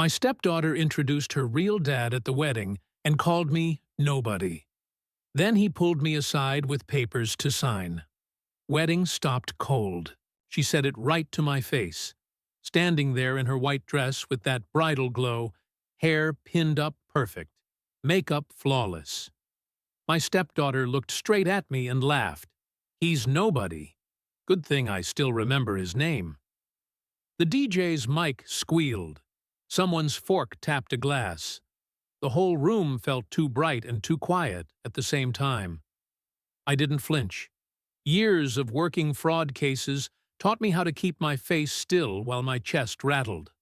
My stepdaughter introduced her real dad at the wedding and called me nobody. Then he pulled me aside with papers to sign. Wedding stopped cold. She said it right to my face, standing there in her white dress with that bridal glow, hair pinned up perfect, makeup flawless. My stepdaughter looked straight at me and laughed. He's nobody. Good thing I still remember his name. The DJ's mic squealed. Someone's fork tapped a glass. The whole room felt too bright and too quiet at the same time. I didn't flinch. Years of working fraud cases taught me how to keep my face still while my chest rattled.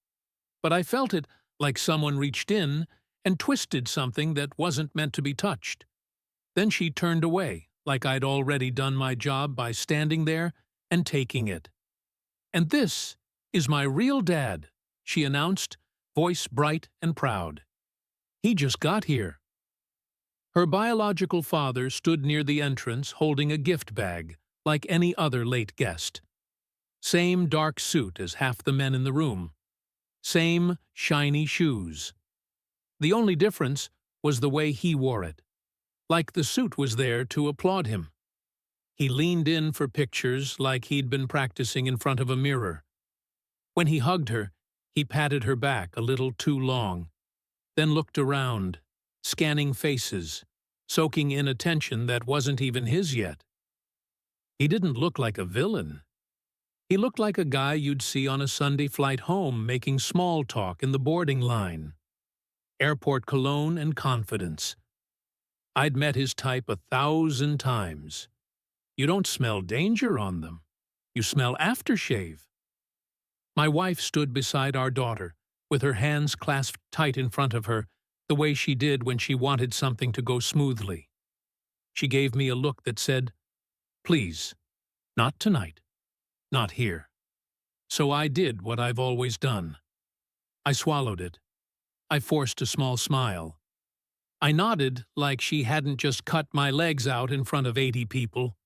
But I felt it like someone reached in and twisted something that wasn't meant to be touched. Then she turned away, like I'd already done my job by standing there and taking it. "And this is my real dad," she announced, voice bright and proud. "He just got here." Her biological father stood near the entrance holding a gift bag, like any other late guest. Same dark suit as half the men in the room. Same shiny shoes. The only difference was the way he wore it, like the suit was there to applaud him. He leaned in for pictures like he'd been practicing in front of a mirror. When he hugged her, he patted her back a little too long, then looked around, scanning faces, soaking in attention that wasn't even his yet. He didn't look like a villain. He looked like a guy you'd see on a Sunday flight home making small talk in the boarding line. Airport cologne and confidence. I'd met his type 1,000 times. You don't smell danger on them. You smell aftershave. My wife stood beside our daughter, with her hands clasped tight in front of her, the way she did when she wanted something to go smoothly. She gave me a look that said, "Please, not tonight, not here." So I did what I've always done. I swallowed it. I forced a small smile. I nodded like she hadn't just cut my legs out in front of 80 people.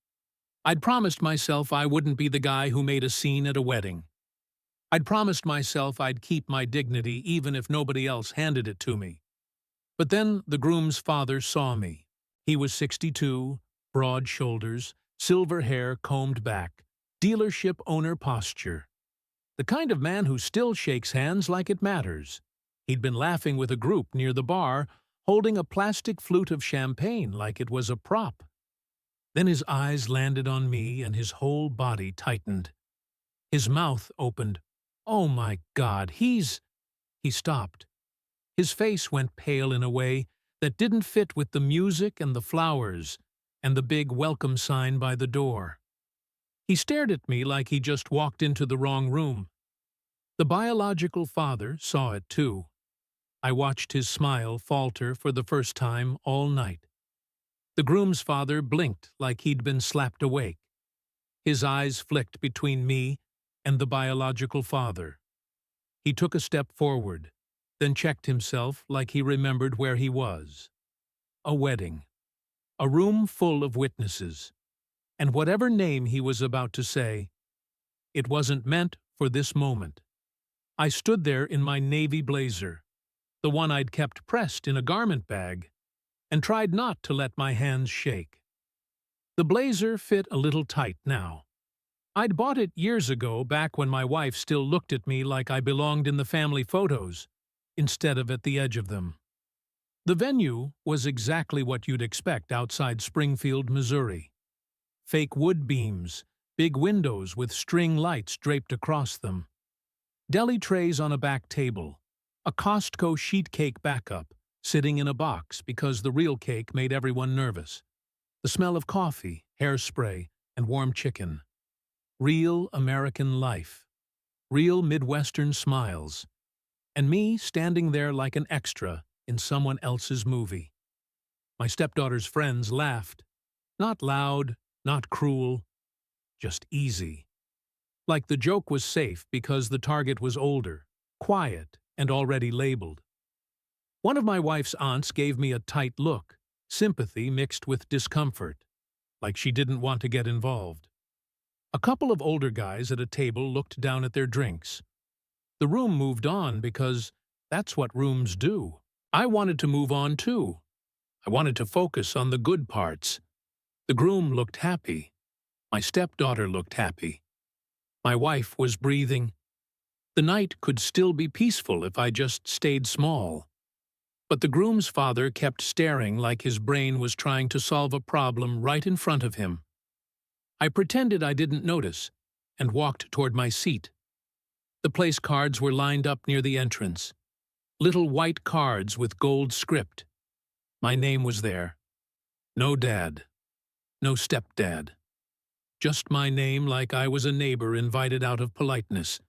I'd promised myself I wouldn't be the guy who made a scene at a wedding. I'd promised myself I'd keep my dignity even if nobody else handed it to me. But then the groom's father saw me. He was 62, broad shoulders, silver hair combed back, dealership owner posture. The kind of man who still shakes hands like it matters. He'd been laughing with a group near the bar, holding a plastic flute of champagne like it was a prop. Then his eyes landed on me and his whole body tightened. His mouth opened. "Oh my God, He stopped. His face went pale in a way that didn't fit with the music and the flowers and the big welcome sign by the door. He stared at me like he just walked into the wrong room. The biological father saw it too. I watched his smile falter for the first time all night. The groom's father blinked like he'd been slapped awake. His eyes flicked between me and the biological father. He took a step forward, then checked himself like he remembered where he was. A wedding. A room full of witnesses. And whatever name he was about to say, it wasn't meant for this moment. I stood there in my navy blazer, the one I'd kept pressed in a garment bag, and tried not to let my hands shake. The blazer fit a little tight now. I'd bought it years ago, back when my wife still looked at me like I belonged in the family photos, instead of at the edge of them. The venue was exactly what you'd expect outside Springfield, Missouri. Fake wood beams, big windows with string lights draped across them. Deli trays on a back table, a Costco sheet cake backup, sitting in a box because the real cake made everyone nervous. The smell of coffee, hairspray, and warm chicken. Real American life. Real Midwestern smiles. And me standing there like an extra in someone else's movie. My stepdaughter's friends laughed. Not loud, not cruel, just easy. Like the joke was safe because the target was older, quiet, and already labeled. One of my wife's aunts gave me a tight look, sympathy mixed with discomfort, like she didn't want to get involved. A couple of older guys at a table looked down at their drinks. The room moved on because That's what rooms do. I wanted to move on too. I wanted to focus on the good parts. The groom looked happy. My stepdaughter looked happy. My wife was breathing. The night could still be peaceful if I just stayed small. But the groom's father kept staring like his brain was trying to solve a problem right in front of him. I pretended I didn't notice and walked toward my seat. The place cards were lined up near the entrance. Little white cards with gold script. My name was there. No dad. No stepdad. Just my name like I was a neighbor invited out of politeness.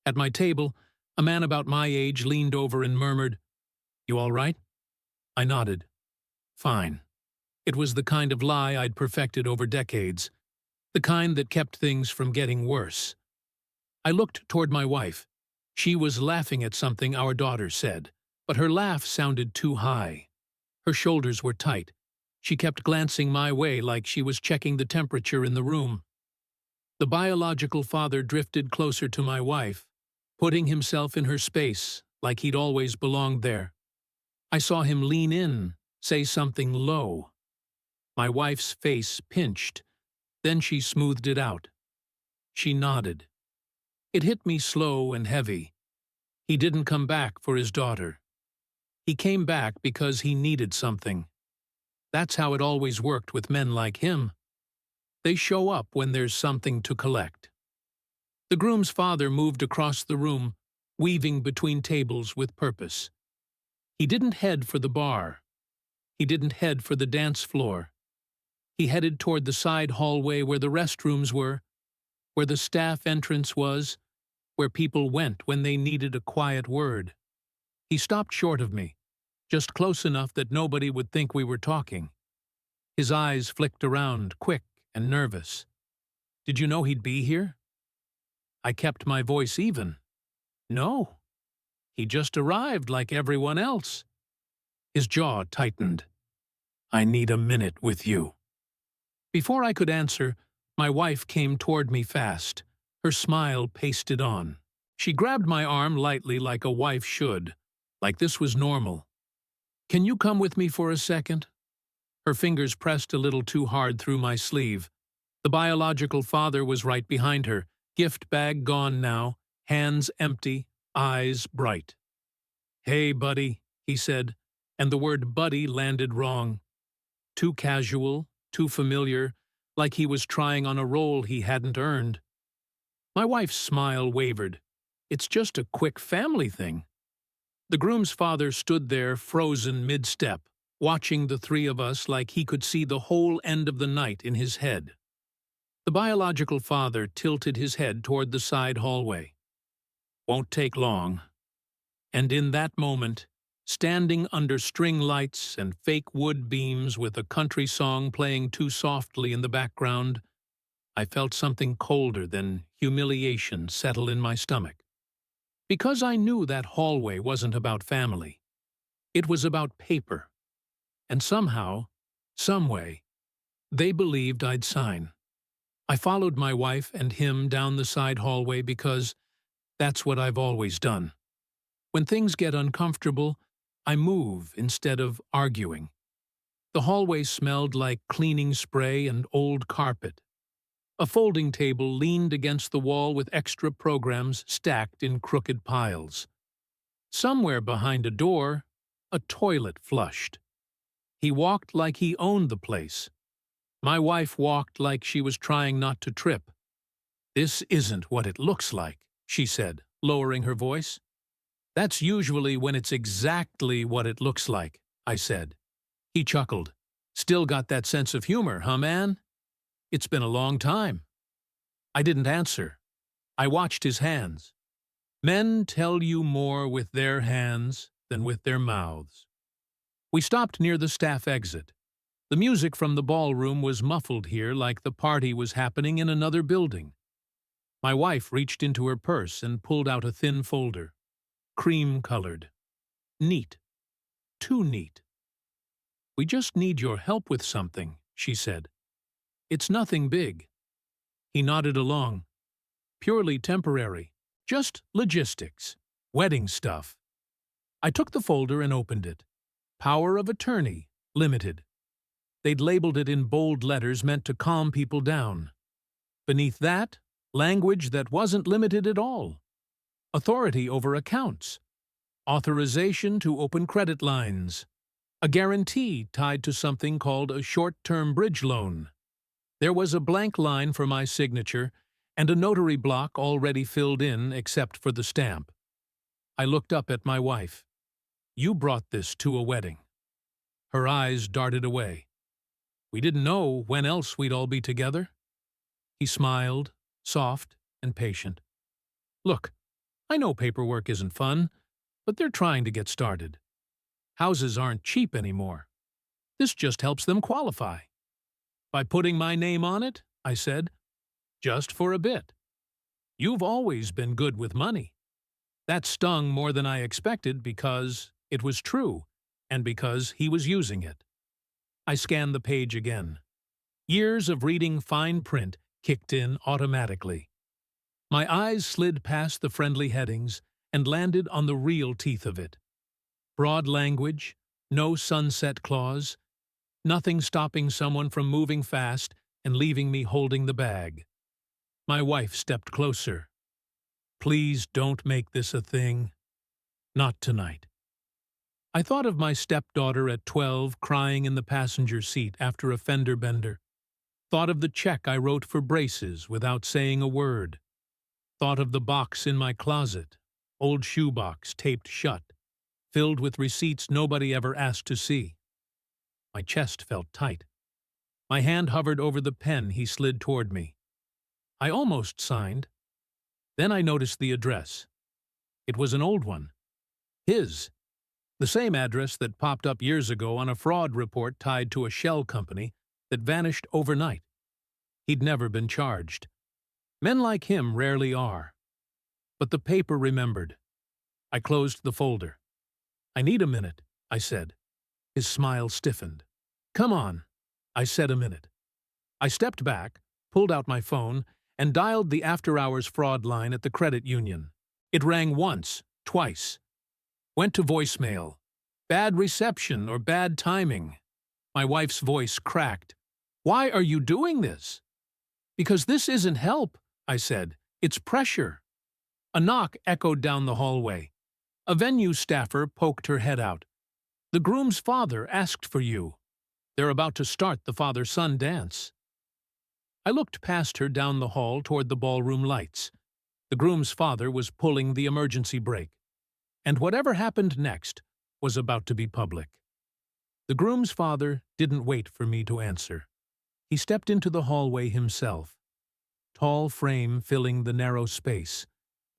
At my table, a man about my age leaned over and murmured, "You all right?" I nodded. Fine. It was the kind of lie I'd perfected over decades, the kind that kept things from getting worse. I looked toward my wife. She was laughing at something our daughter said, but her laugh sounded too high. Her shoulders were tight. She kept glancing my way like she was checking the temperature in the room. The biological father drifted closer to my wife, putting himself in her space like he'd always belonged there. I saw him lean in, say something low. My wife's face pinched. Then she smoothed it out. She nodded. It hit me slow and heavy. He didn't come back for his daughter. He came back because he needed something. That's how it always worked with men like him. They show up when there's something to collect. The groom's father moved across the room, weaving between tables with purpose. He didn't head for the bar. He didn't head for the dance floor. He headed toward the side hallway where the restrooms were, where the staff entrance was, where people went when they needed a quiet word. He stopped short of me, just close enough that nobody would think we were talking. His eyes flicked around, quick and nervous. Did you know he'd be here? I kept my voice even. No. He just arrived like everyone else. His jaw tightened. I need a minute with you. Before I could answer, my wife came toward me fast, her smile pasted on. She grabbed my arm lightly like a wife should, like this was normal. Can you come with me for a second? Her fingers pressed a little too hard through my sleeve. The biological father was right behind her, gift bag gone now, hands empty, eyes bright. Hey, buddy, he said, and the word buddy landed wrong. Too casual, too familiar, like he was trying on a role he hadn't earned. My wife's smile wavered. It's just a quick family thing. The groom's father stood there frozen mid-step, watching the three of us like he could see the whole end of the night in his head. The biological father tilted his head toward the side hallway. Won't take long. And in that moment, standing under string lights and fake wood beams with a country song playing too softly in the background, I felt something colder than humiliation settle in my stomach. Because I knew that hallway wasn't about family. It was about paper. And somehow, someway, they believed I'd sign. I followed my wife and him down the side hallway because that's what I've always done. When things get uncomfortable, I move instead of arguing. The hallway smelled like cleaning spray and old carpet. A folding table leaned against the wall with extra programs stacked in crooked piles. Somewhere behind a door, a toilet flushed. He walked like he owned the place. My wife walked like she was trying not to trip. This isn't what it looks like, she said, lowering her voice. That's usually when it's exactly what it looks like, I said. He chuckled. Still got that sense of humor, huh, man? It's been a long time. I didn't answer. I watched his hands. Men tell you more with their hands than with their mouths. We stopped near the staff exit. The music from the ballroom was muffled here like the party was happening in another building. My wife reached into her purse and pulled out a thin folder. Cream-colored. Neat. Too neat. We just need your help with something, she said. It's nothing big. He nodded along. Purely temporary. Just logistics. Wedding stuff. I took the folder and opened it. Power of Attorney, Limited. They'd labeled it in bold letters meant to calm people down. Beneath that, language that wasn't limited at all. Authority over accounts. Authorization to open credit lines. A guarantee tied to something called a short-term bridge loan. There was a blank line for my signature and a notary block already filled in except for the stamp. I looked up at my wife. "You brought this to a wedding." Her eyes darted away. "We didn't know when else we'd all be together." He smiled, soft and patient. "Look, I know paperwork isn't fun, but they're trying to get started. Houses aren't cheap anymore. This just helps them qualify." "By putting my name on it," I said. "Just for a bit. You've always been good with money." That stung more than I expected because it was true, and because he was using it. I scanned the page again. Years of reading fine print kicked in automatically. My eyes slid past the friendly headings and landed on the real teeth of it. Broad language, no sunset clause, nothing stopping someone from moving fast and leaving me holding the bag. My wife stepped closer. "Please don't make this a thing. Not tonight." I thought of my stepdaughter at 12 crying in the passenger seat after a fender bender. Thought of the check I wrote for braces without saying a word. Thought of the box in my closet, old shoebox taped shut, filled with receipts nobody ever asked to see. My chest felt tight. My hand hovered over the pen he slid toward me. I almost signed. Then I noticed the address. It was an old one. His. The same address that popped up years ago on a fraud report tied to a shell company that vanished overnight. He'd never been charged. Men like him rarely are. But the paper remembered. I closed the folder. "I need a minute," I said. His smile stiffened. "Come on." I said a minute. I stepped back, pulled out my phone, and dialed the after-hours fraud line at the credit union. It rang once, twice. Went to voicemail. Bad reception or bad timing. My wife's voice cracked. "Why are you doing this?" "Because this isn't help," I said. "It's pressure." A knock echoed down the hallway. A venue staffer poked her head out. "The groom's father asked for you. They're about to start the father-son dance." I looked past her down the hall toward the ballroom lights. The groom's father was pulling the emergency brake. And whatever happened next was about to be public. The groom's father didn't wait for me to answer. He stepped into the hallway himself. Tall frame filling the narrow space,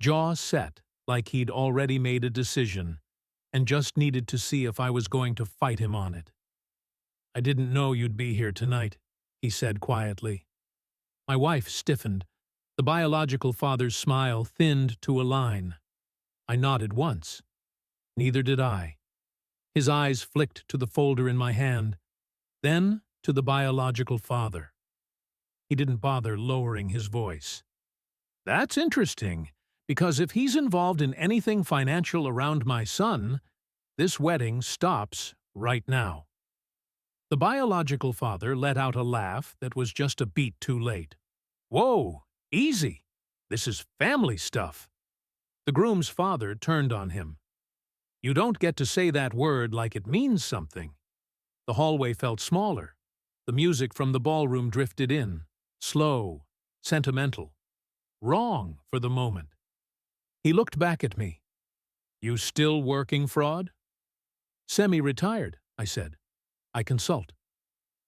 jaw set like he'd already made a decision, and just needed to see if I was going to fight him on it. "I didn't know you'd be here tonight," he said quietly. My wife stiffened. The biological father's smile thinned to a line. I nodded once. Neither did I. His eyes flicked to the folder in my hand, then to the biological father. He didn't bother lowering his voice. "That's interesting, because if he's involved in anything financial around my son, this wedding stops right now." The biological father let out a laugh that was just a beat too late. "Whoa, easy. This is family stuff." The groom's father turned on him. "You don't get to say that word like it means something." The hallway felt smaller. The music from the ballroom drifted in, slow, sentimental, wrong for the moment. He looked back at me. "You still working fraud?" "Semi-retired," I said. "I consult."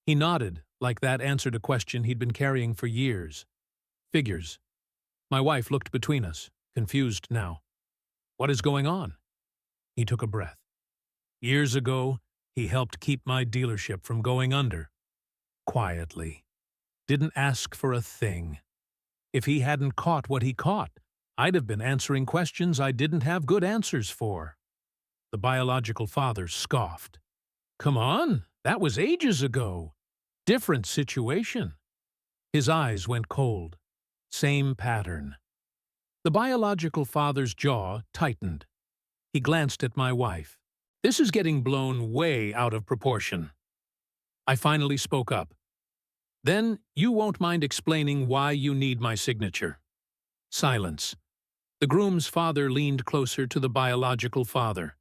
He nodded, like that answered a question he'd been carrying for years. "Figures." My wife looked between us, confused now. "What is going on?" He took a breath. "Years ago, he helped keep my dealership from going under. Quietly. Didn't ask for a thing. If he hadn't caught what he caught, I'd have been answering questions I didn't have good answers for." The biological father scoffed. "Come on, that was ages ago. Different situation." His eyes went cold. Same pattern. The biological father's jaw tightened. He glanced at my wife. This is getting blown way out of proportion. I finally spoke up. Then you won't mind explaining why you need my signature. Silence. The groom's father leaned closer to the biological father.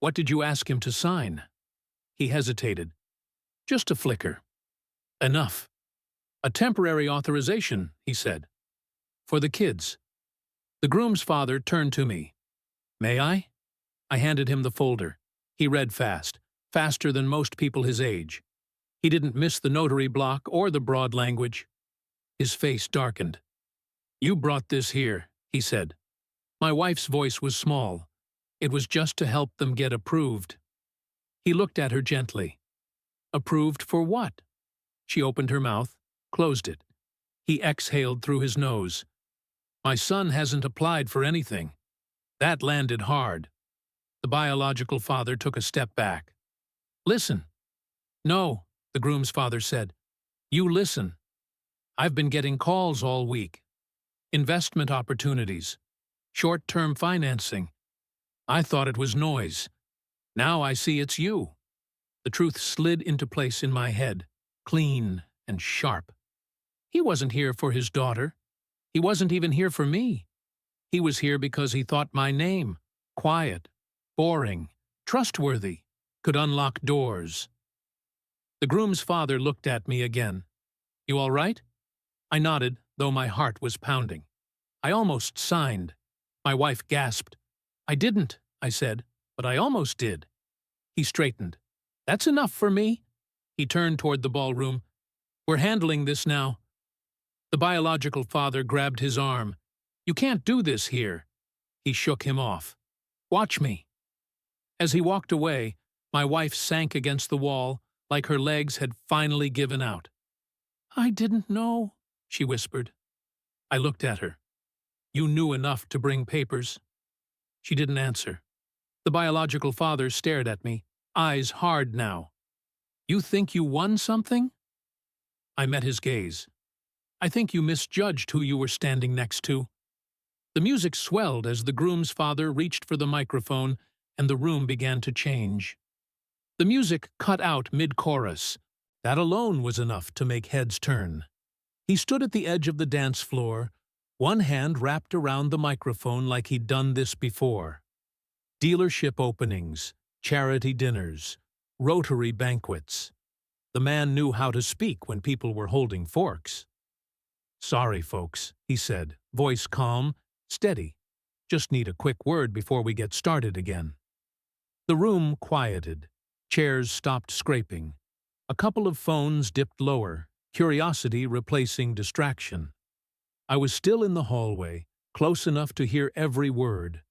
What did you ask him to sign? He hesitated. Just a flicker. Enough. A temporary authorization, he said. For the kids. The groom's father turned to me. May I? I handed him the folder. He read fast, faster than most people his age. He didn't miss the notary block or the broad language. His face darkened. You brought this here, he said. My wife's voice was small. It was just to help them get approved. He looked at her gently. Approved for what? She opened her mouth, closed it. He exhaled through his nose. My son hasn't applied for anything. That landed hard. The biological father took a step back. Listen. No, the groom's father said. You listen. I've been getting calls all week. Investment opportunities. Short-term financing. I thought it was noise. Now I see it's you. The truth slid into place in my head, clean and sharp. He wasn't here for his daughter. He wasn't even here for me. He was here because he thought my name, quiet, boring, trustworthy, could unlock doors. The groom's father looked at me again. You all right? I nodded, though my heart was pounding. I almost signed. My wife gasped. I didn't, I said, but I almost did. He straightened. That's enough for me. He turned toward the ballroom. We're handling this now. The biological father grabbed his arm. You can't do this here. He shook him off. Watch me. As he walked away, my wife sank against the wall like her legs had finally given out. I didn't know, she whispered. I looked at her. You knew enough to bring papers. She didn't answer. The biological father stared at me, eyes hard now. You think you won something? I met his gaze. I think you misjudged who you were standing next to. The music swelled as the groom's father reached for the microphone and the room began to change. The music cut out mid-chorus. That alone was enough to make heads turn. He stood at the edge of the dance floor, one hand wrapped around the microphone like he'd done this before. Dealership openings, charity dinners, Rotary banquets. The man knew how to speak when people were holding forks. Sorry, folks, he said, voice calm, steady. Just need a quick word before we get started again. The room quieted. Chairs stopped scraping. A couple of phones dipped lower, curiosity replacing distraction. I was still in the hallway, close enough to hear every word,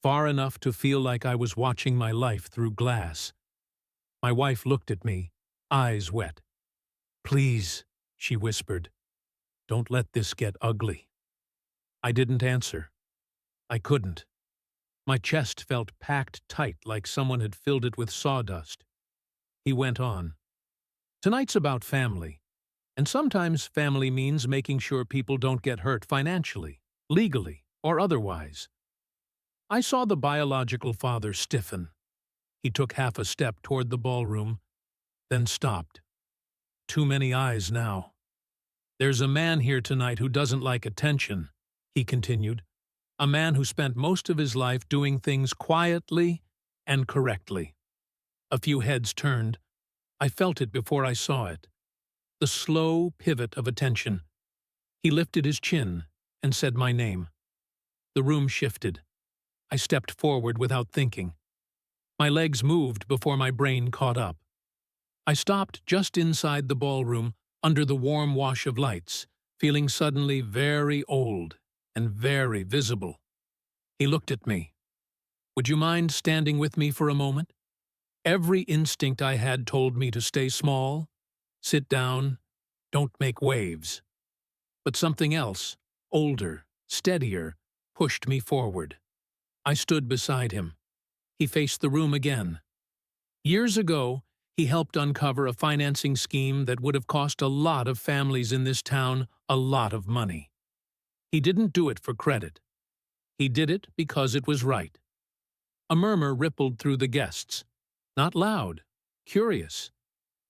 far enough to feel like I was watching my life through glass. My wife looked at me, eyes wet. Please, she whispered, don't let this get ugly. I didn't answer. I couldn't. My chest felt packed tight like someone had filled it with sawdust. He went on. Tonight's about family, and sometimes family means making sure people don't get hurt financially, legally, or otherwise. I saw the biological father stiffen. He took half a step toward the ballroom, then stopped. Too many eyes now. There's a man here tonight who doesn't like attention, he continued. A man who spent most of his life doing things quietly and correctly. A few heads turned. I felt it before I saw it. The slow pivot of attention. He lifted his chin and said my name. The room shifted. I stepped forward without thinking. My legs moved before my brain caught up. I stopped just inside the ballroom, under the warm wash of lights, feeling suddenly very old and very visible. He looked at me. Would you mind standing with me for a moment? Every instinct I had told me to stay small, sit down, don't make waves. But something else, older, steadier, pushed me forward. I stood beside him. He faced the room again. Years ago, he helped uncover a financing scheme that would have cost a lot of families in this town a lot of money. He didn't do it for credit. He did it because it was right. A murmur rippled through the guests. Not loud, curious.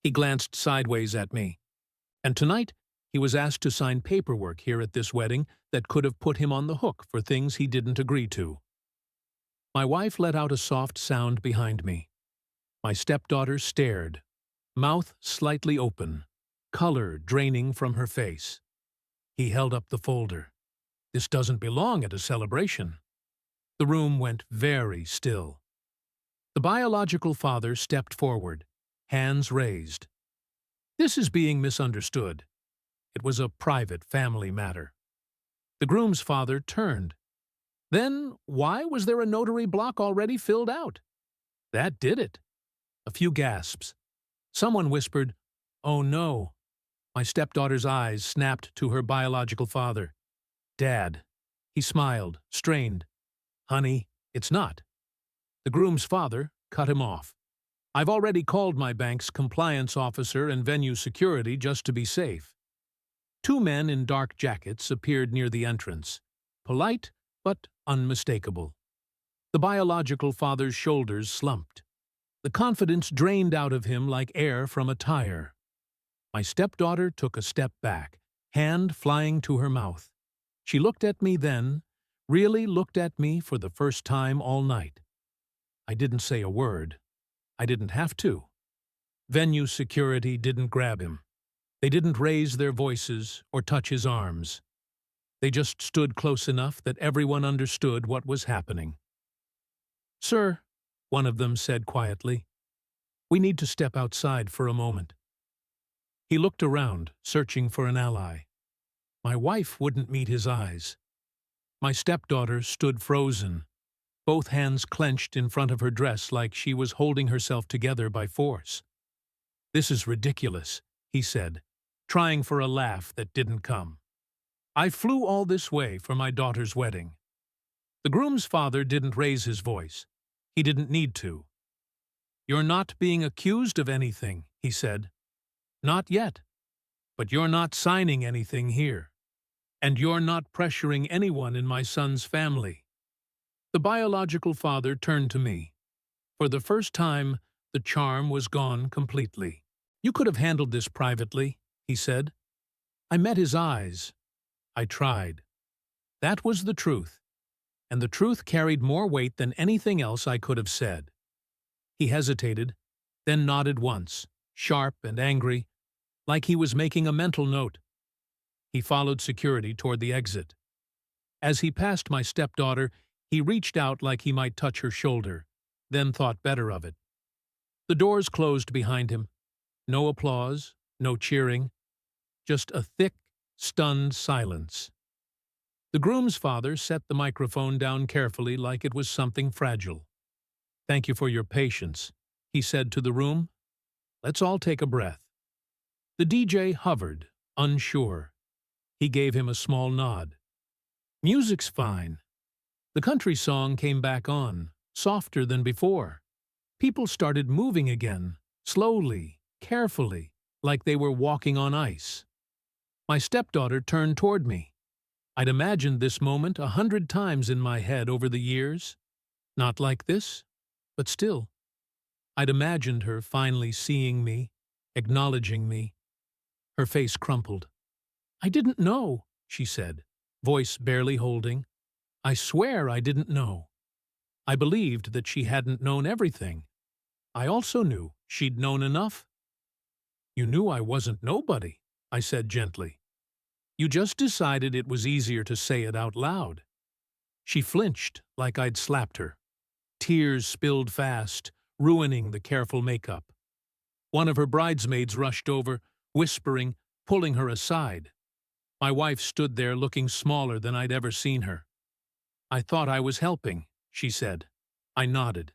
He glanced sideways at me. And tonight, he was asked to sign paperwork here at this wedding that could have put him on the hook for things he didn't agree to. My wife let out a soft sound behind me. My stepdaughter stared, mouth slightly open, color draining from her face. He held up the folder. This doesn't belong at a celebration. The room went very still. The biological father stepped forward, hands raised. This is being misunderstood. It was a private family matter. The groom's father turned. Then why was there a notary block already filled out? That did it. A few gasps. Someone whispered, "Oh no." My stepdaughter's eyes snapped to her biological father. "Dad." He smiled, strained. "Honey, it's not." The groom's father cut him off. "I've already called my bank's compliance officer and venue security just to be safe." Two men in dark jackets appeared near the entrance, polite but unmistakable. The biological father's shoulders slumped. The confidence drained out of him like air from a tire. My stepdaughter took a step back, hand flying to her mouth. She looked at me then, really looked at me for the first time all night. I didn't say a word. I didn't have to. Venue security didn't grab him. They didn't raise their voices or touch his arms. They just stood close enough that everyone understood what was happening. "Sir," one of them said quietly, "we need to step outside for a moment." He looked around, searching for an ally. My wife wouldn't meet his eyes. My stepdaughter stood frozen, both hands clenched in front of her dress like she was holding herself together by force. "This is ridiculous," he said, trying for a laugh that didn't come. "I flew all this way for my daughter's wedding." The groom's father didn't raise his voice. He didn't need to. "You're not being accused of anything," he said. "Not yet. But you're not signing anything here. And you're not pressuring anyone in my son's family." The biological father turned to me. For the first time, the charm was gone completely. "You could have handled this privately," he said. I met his eyes. I tried. That was the truth. And the truth carried more weight than anything else I could have said. He hesitated, then nodded once, sharp and angry, like he was making a mental note. He followed security toward the exit. As he passed my stepdaughter, he reached out like he might touch her shoulder, then thought better of it. The doors closed behind him. No applause, no cheering, just a thick, stunned silence. The groom's father set the microphone down carefully like it was something fragile. "Thank you for your patience," he said to the room. "Let's all take a breath." The DJ hovered, unsure. He gave him a small nod. "Music's fine." The country song came back on, softer than before. People started moving again, slowly, carefully, like they were walking on ice. My stepdaughter turned toward me. I'd imagined this moment 100 times in my head over the years. Not like this, but still. I'd imagined her finally seeing me, acknowledging me. Her face crumpled. "I didn't know," she said, voice barely holding. "I swear I didn't know." I believed that she hadn't known everything. I also knew she'd known enough. "You knew I wasn't nobody," I said gently. "You just decided it was easier to say it out loud." She flinched like I'd slapped her. Tears spilled fast, ruining the careful makeup. One of her bridesmaids rushed over, whispering, pulling her aside. My wife stood there looking smaller than I'd ever seen her. "I thought I was helping," she said. I nodded.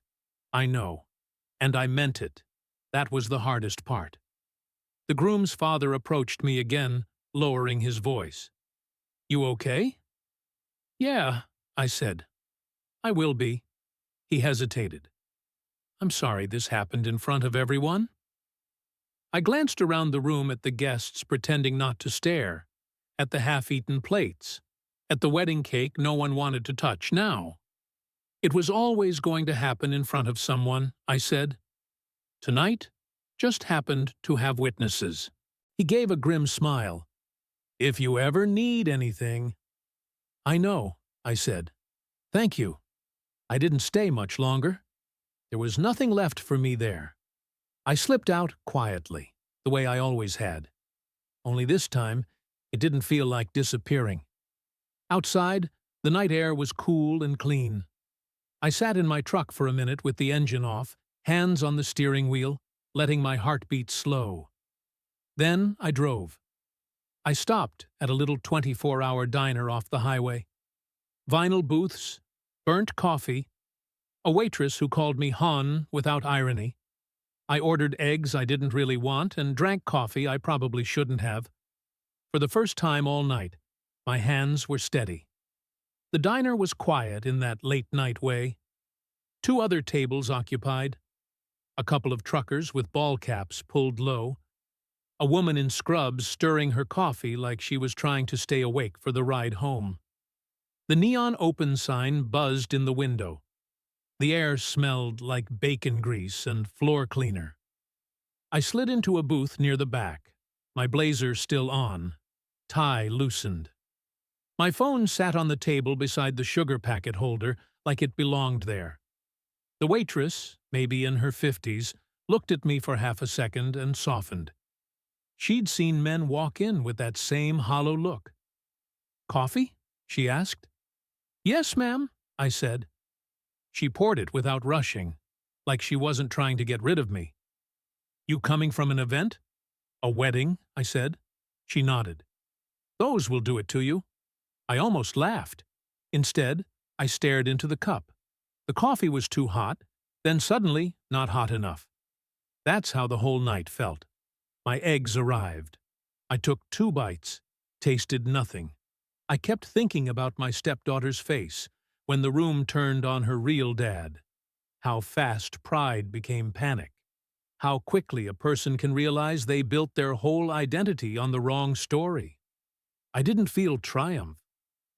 "I know. And I meant it. That was the hardest part." The groom's father approached me again, lowering his voice. "You okay?" "Yeah," I said. "I will be." He hesitated. "I'm sorry this happened in front of everyone." I glanced around the room at the guests pretending not to stare, at the half-eaten plates, at the wedding cake no one wanted to touch now. It was always going to happen in front of someone, I said. Tonight just happened to have witnesses. He gave a grim smile. If you ever need anything. I know, I said. Thank you. I didn't stay much longer. There was nothing left for me there. I slipped out quietly, the way I always had. Only this time, it didn't feel like disappearing. Outside, the night air was cool and clean. I sat in my truck for a minute with the engine off, hands on the steering wheel, letting my heartbeat slow. Then I drove. I stopped at a little 24-hour diner off the highway. Vinyl booths, burnt coffee, a waitress who called me Hon without irony. I ordered eggs I didn't really want and drank coffee I probably shouldn't have. For the first time all night, my hands were steady. The diner was quiet in that late-night way. 2 other tables occupied. A couple of truckers with ball caps pulled low. A woman in scrubs stirring her coffee like she was trying to stay awake for the ride home. The neon open sign buzzed in the window. The air smelled like bacon grease and floor cleaner. I slid into a booth near the back, my blazer still on, tie loosened. My phone sat on the table beside the sugar packet holder like it belonged there. The waitress, maybe in her 50s, looked at me for half a second and softened. She'd seen men walk in with that same hollow look. "Coffee?" she asked. "Yes, ma'am," I said. She poured it without rushing, like she wasn't trying to get rid of me. "You coming from an event?" "A wedding," I said. She nodded. "Those will do it to you." I almost laughed. Instead, I stared into the cup. The coffee was too hot, then suddenly not hot enough. That's how the whole night felt. My eggs arrived. I took 2 bites, tasted nothing. I kept thinking about my stepdaughter's face when the room turned on her real dad. How fast pride became panic. How quickly a person can realize they built their whole identity on the wrong story. I didn't feel triumph.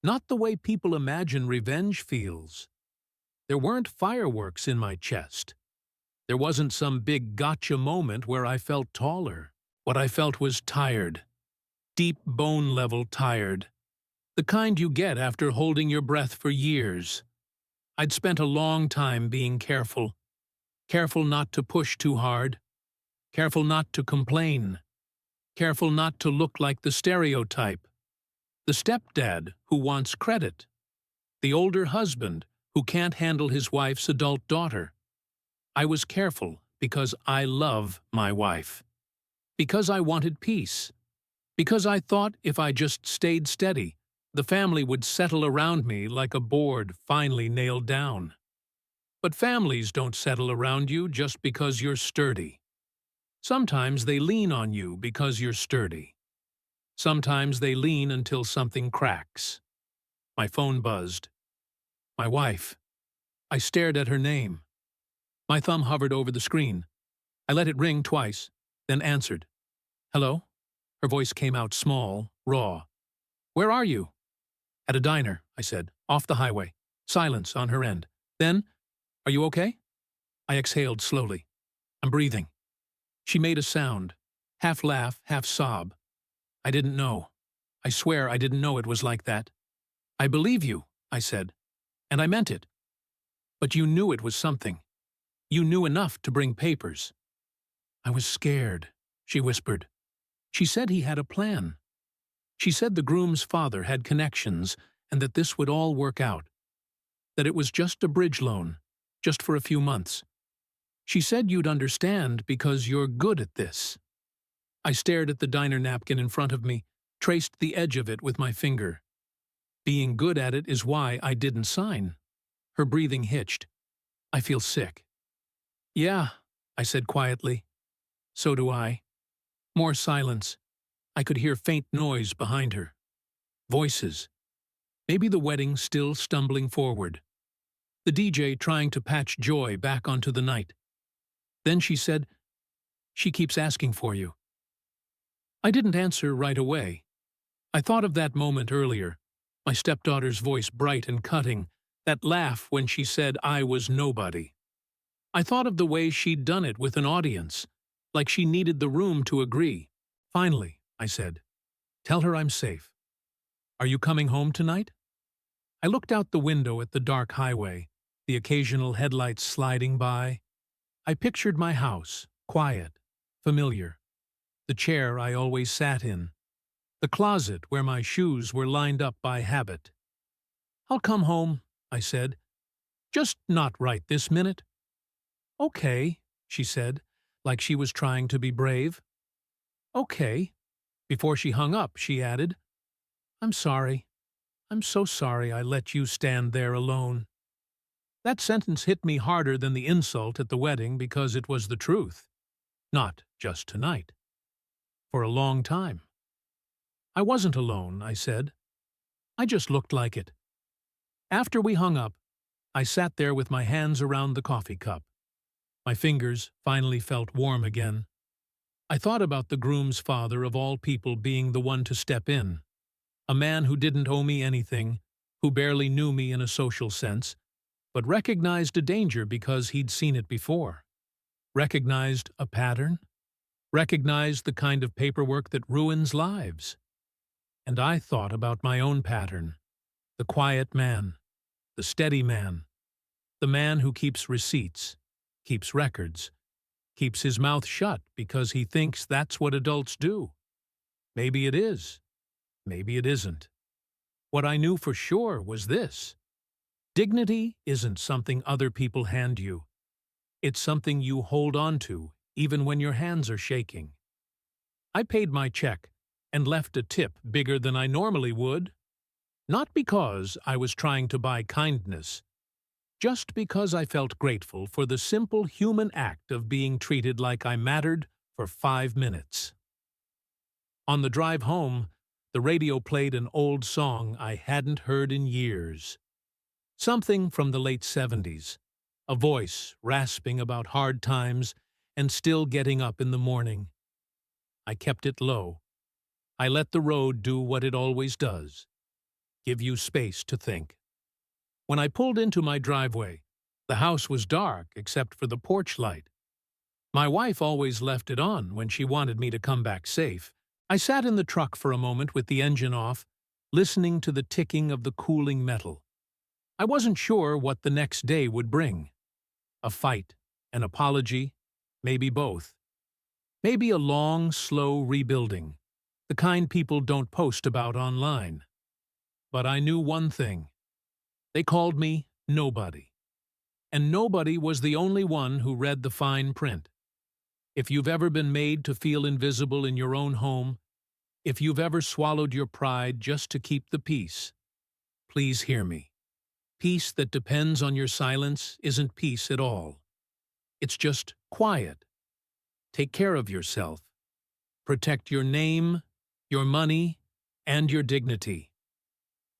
Not the way people imagine revenge feels. There weren't fireworks in my chest. There wasn't some big gotcha moment where I felt taller. What I felt was tired. Deep bone-level tired. The kind you get after holding your breath for years. I'd spent a long time being careful. Careful not to push too hard. Careful not to complain. Careful not to look like the stereotype. The stepdad who wants credit. The older husband who can't handle his wife's adult daughter. I was careful because I love my wife. Because I wanted peace. Because I thought if I just stayed steady, the family would settle around me like a board finally nailed down. But families don't settle around you just because you're sturdy. Sometimes they lean on you because you're sturdy. Sometimes they lean until something cracks. My phone buzzed. My wife. I stared at her name. My thumb hovered over the screen. I let it ring twice, then answered. "Hello?" Her voice came out small, raw. "Where are you?" "At a diner," I said, "off the highway." Silence on her end. Then, "Are you okay?" I exhaled slowly. "I'm breathing." She made a sound, half laugh, half sob. "I didn't know. I swear I didn't know it was like that." "I believe you," I said, "and I meant it. But you knew it was something. You knew enough to bring papers." "I was scared," she whispered. She said he had a plan. She said the groom's father had connections and that this would all work out. That it was just a bridge loan, just for a few months. She said you'd understand because you're good at this. I stared at the diner napkin in front of me, traced the edge of it with my finger. Being good at it is why I didn't sign. Her breathing hitched. "I feel sick." "Yeah," I said quietly. "So do I." More silence. I could hear faint noise behind her. Voices. Maybe the wedding still stumbling forward. The DJ trying to patch joy back onto the night. Then she said, "She keeps asking for you." I didn't answer right away. I thought of that moment earlier, my stepdaughter's voice bright and cutting, That laugh when she said I was nobody. I thought of the way she'd done it with an audience, like she needed the room to agree. Finally, I said, "Tell her I'm safe. Are you coming home tonight?" I looked out the window at the dark highway, the occasional headlights sliding by. I pictured my house, quiet, familiar, the chair I always sat in, the closet where my shoes were lined up by habit. "I'll come home," I said, "just not right this minute." "Okay," she said, like she was trying to be brave. "Okay." Before she hung up, she added, "I'm sorry. I'm so sorry I let you stand there alone." That sentence hit me harder than the insult at the wedding because it was the truth. Not just tonight. For a long time. "I wasn't alone," I said. "I just looked like it." After we hung up, I sat there with my hands around the coffee cup. My fingers finally felt warm again. I thought about the groom's father of all people being the one to step in. A man who didn't owe me anything, who barely knew me in a social sense, but recognized a danger because he'd seen it before. Recognized a pattern. Recognized the kind of paperwork that ruins lives. And I thought about my own pattern. The quiet man. The steady man. The man who keeps receipts. Keeps records. Keeps his mouth shut because he thinks that's what adults do. Maybe it is. Maybe it isn't. What I knew for sure was this. Dignity isn't something other people hand you. It's something you hold on to, even when your hands are shaking. I paid my check and left a tip bigger than I normally would. Not because I was trying to buy kindness, just because I felt grateful for the simple human act of being treated like I mattered for 5 minutes. On the drive home, the radio played an old song I hadn't heard in years. Something from the late 70s, a voice rasping about hard times and still getting up in the morning. I kept it low. I let the road do what it always does, give you space to think. When I pulled into my driveway, the house was dark except for the porch light. My wife always left it on when she wanted me to come back safe. I sat in the truck for a moment with the engine off, listening to the ticking of the cooling metal. I wasn't sure what the next day would bring. A fight, an apology, maybe both. Maybe a long, slow rebuilding, the kind people don't post about online. But I knew one thing. They called me nobody. And nobody was the only one who read the fine print. If you've ever been made to feel invisible in your own home, if you've ever swallowed your pride just to keep the peace, please hear me. Peace that depends on your silence isn't peace at all. It's just quiet. Take care of yourself. Protect your name, your money, and your dignity.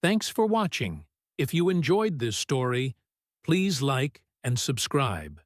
Thanks for watching. If you enjoyed this story, please like and subscribe.